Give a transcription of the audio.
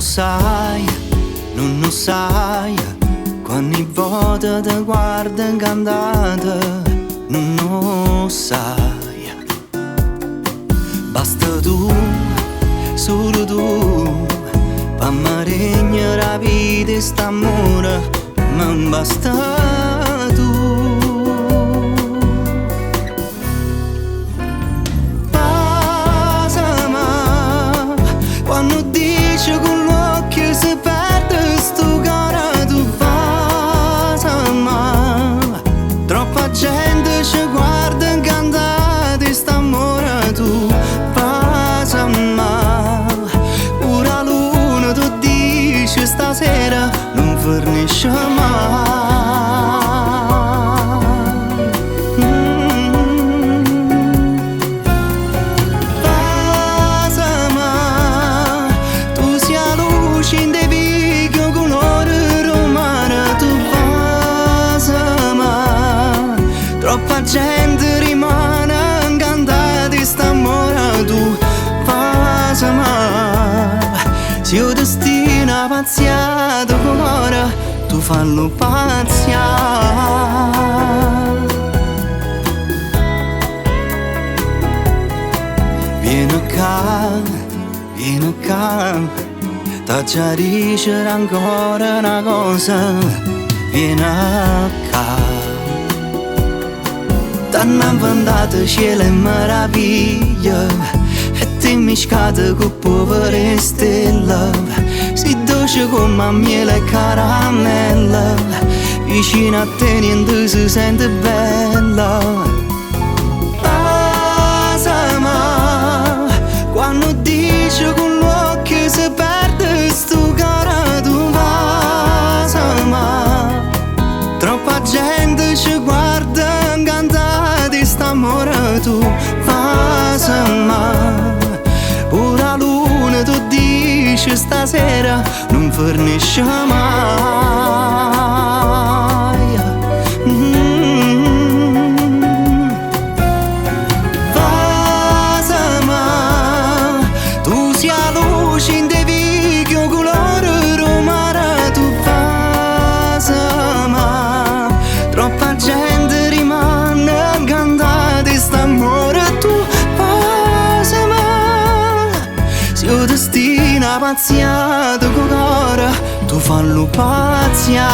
sai, non lo sai, quando volte ti guarda incantata, non lo sai. Basta tu, solo tu, per me regna la vita e st'amore, ma basta tu. Quando dici con l'occhio si perde sto cara, tu fasama. Troppa gente ci guarda incantata e st'amore, tu fasama. Pure la luna tu dici stasera non fornisce mai. Troppa gente rimane incantata di st'amore, tu fasama. Se io destino pazziato cuore, tu fallo pazziare. Vieni qua, ti chiarisce ancora una cosa. Vieni qua. T'hanno inventato cielo e meraviglia e ti miscate con povere stelle. Si dolce come miele e caramella, vicino a te niente si sente bella. Fasama, quando dici con l'occhio si perde sto cara, tu fasama. Troppa gente ci guarda incantata di st'amore, tu fasama. Pure la luna tu dici stasera non fornisce mai. Fasama, tu sia luce in te vicchio colore romana, tu fasama. Troppa gente rimane incantata di st'amore, tu fasama. Se io destino pazziato con cuore, tu fallo pazziare.